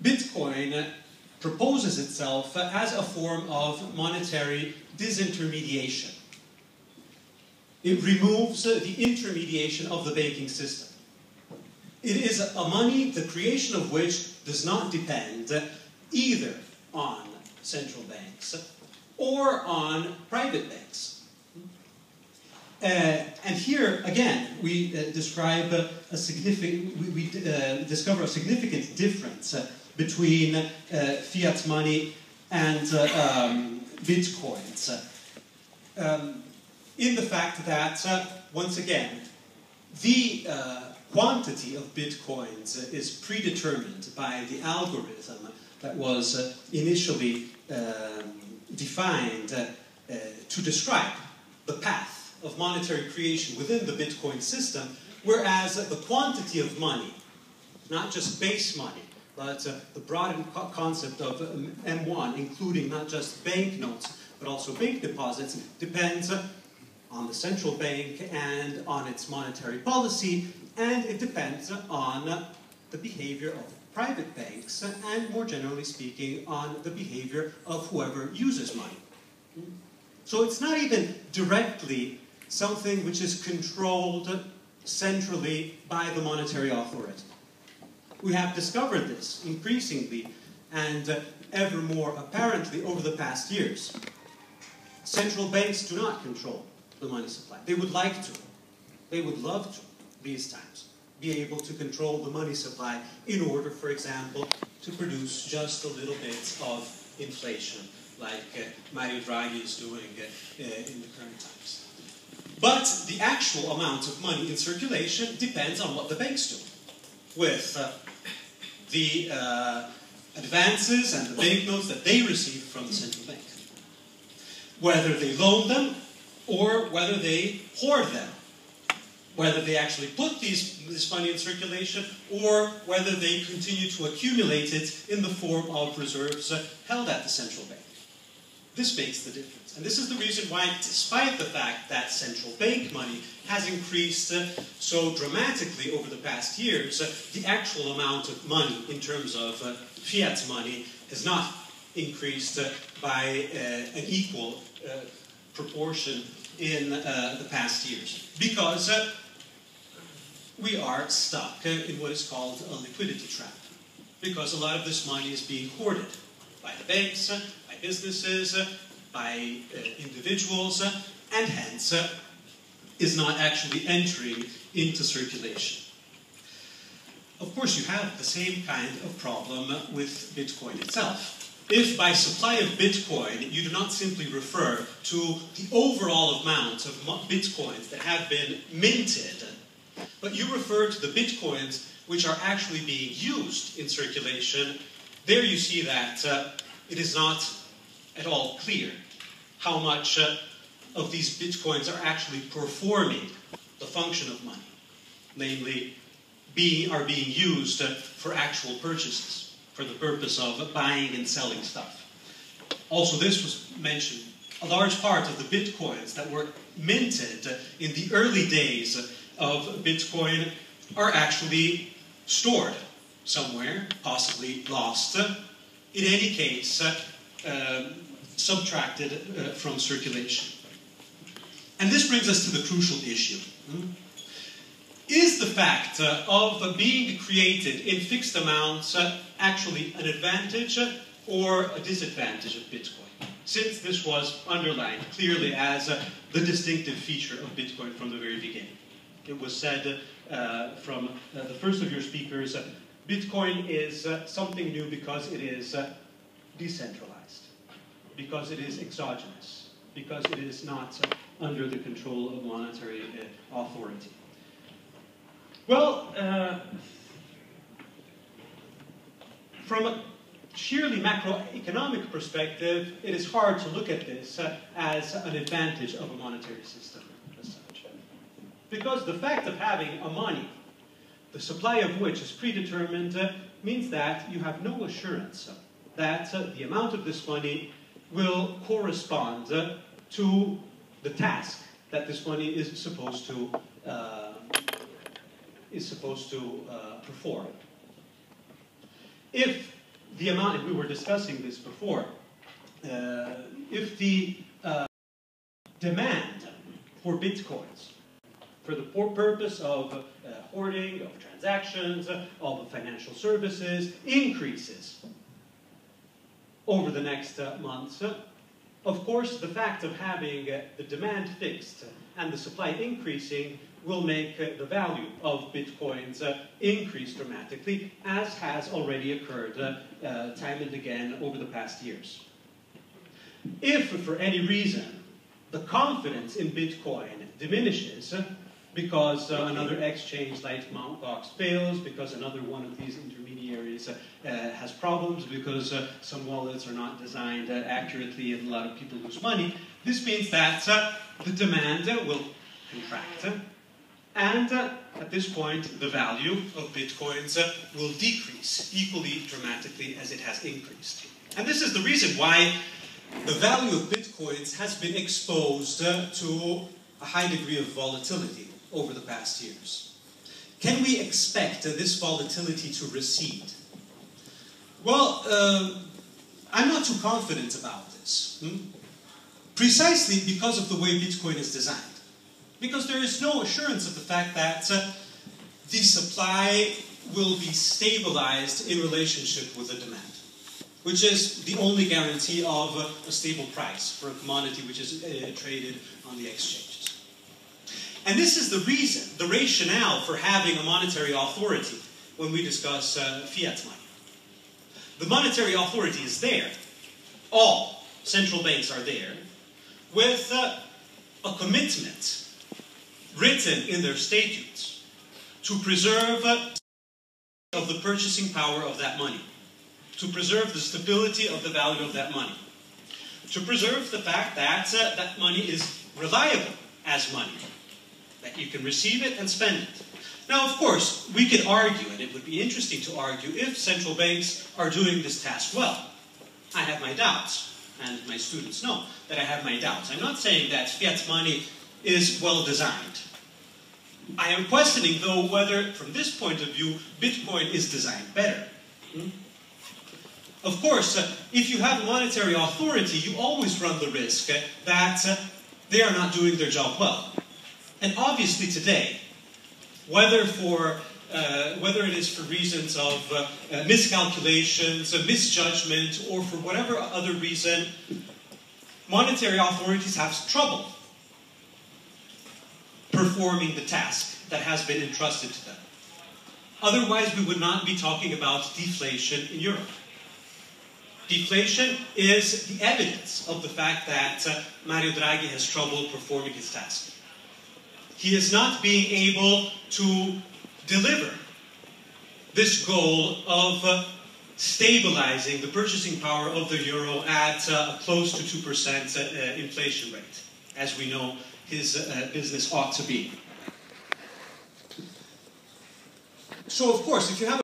Bitcoin proposes itself as a form of monetary disintermediation. It removes the intermediation of the banking system. It is a money, the creation of which does not depend either on central banks or on private banks. And here, again, we describe a significant, we discover a significant difference between fiat money and bitcoins. In the fact that, once again, the quantity of bitcoins is predetermined by the algorithm that was initially defined to describe the path of monetary creation within the Bitcoin system, whereas the quantity of money, not just base money, but the broadened concept of M1, including not just banknotes, but also bank deposits, depends on the central bank and on its monetary policy, and it depends on the behavior of private banks, and more generally speaking, on the behavior of whoever uses money. So it's not even directly something which is controlled centrally by the monetary authority. We have discovered this increasingly and ever more apparently over the past years. Central banks do not control the money supply. They would like to. They would love to, these times, be able to control the money supply in order, for example, to produce just a little bit of inflation, like Mario Draghi is doing in the current times. But the actual amount of money in circulation depends on what the banks do with the advances and the banknotes that they receive from the central bank. Whether they loan them or whether they hoard them. Whether they actually put this money in circulation or whether they continue to accumulate it in the form of reserves held at the central bank. This makes the difference. And this is the reason why, despite the fact that central bank money has increased so dramatically over the past years, the actual amount of money in terms of fiat money has not increased by an equal proportion in the past years. Because we are stuck in what is called a liquidity trap. Because a lot of this money is being hoarded by the banks, by businesses, by individuals, and hence is not actually entering into circulation. Of course, you have the same kind of problem with Bitcoin itself. If by supply of Bitcoin you do not simply refer to the overall amount of Bitcoins that have been minted, but you refer to the Bitcoins which are actually being used in circulation, there you see that it is not at all clear how much of these Bitcoins are actually performing the function of money, namely are being used for actual purchases, for the purpose of buying and selling stuff. Also, this was mentioned, a large part of the Bitcoins that were minted in the early days of Bitcoin are actually stored somewhere, possibly lost, in any case subtracted from circulation. And this brings us to the crucial issue. Is the fact of being created in fixed amounts actually an advantage or a disadvantage of Bitcoin? Since this was underlined clearly as the distinctive feature of Bitcoin from the very beginning. It was said from the first of your speakers, Bitcoin is something new because it is decentralized, because it is exogenous, because it is not under the control of monetary authority. Well, from a sheerly macroeconomic perspective, it is hard to look at this as an advantage of a monetary system as such. Because the fact of having a money, the supply of which is predetermined, means that you have no assurance that the amount of this money will correspond to the task that this money is supposed to perform. If the amount, and we were discussing this before, if the demand for bitcoins for the purpose of hoarding, of transactions, of financial services increases over the next months, of course the fact of having the demand fixed and the supply increasing will make the value of bitcoins increase dramatically, as has already occurred time and again over the past years. If, for any reason, the confidence in Bitcoin diminishes because another exchange like Mt. Gox fails, because another one of these intermediaries has problems, because some wallets are not designed accurately and a lot of people lose money, this means that the demand will contract. And at this point, the value of bitcoins will decrease equally dramatically as it has increased. And this is the reason why the value of bitcoins has been exposed to a high degree of volatility over the past years. Can we expect this volatility to recede? Well, I'm not too confident about this. Precisely because of the way Bitcoin is designed. Because there is no assurance of the fact that the supply will be stabilized in relationship with the demand, which is the only guarantee of a stable price for a commodity which is traded on the exchanges. And this is the reason, the rationale for having a monetary authority when we discuss fiat money. The monetary authority is there. All central banks are there with a commitment written in their statutes to preserve of the purchasing power of that money, to preserve the stability of the value of that money, to preserve the fact that that money is reliable as money, that you can receive it and spend it. Now, of course, we could argue, and it would be interesting to argue, if central banks are doing this task well. I have my doubts, and my students know that I have my doubts. I'm not saying that fiat money is well designed. I am questioning, though, whether, from this point of view, Bitcoin is designed better. Of course, if you have a monetary authority, you always run the risk that they are not doing their job well. And obviously today, whether it is for reasons of miscalculations, misjudgment, or for whatever other reason, monetary authorities have trouble performing the task that has been entrusted to them. Otherwise, we would not be talking about deflation in Europe. Deflation is the evidence of the fact that Mario Draghi has trouble performing his task. He is not being able to deliver this goal of stabilizing the purchasing power of the euro at close to 2% inflation rate, as we know his business ought to be. So, of course, if you have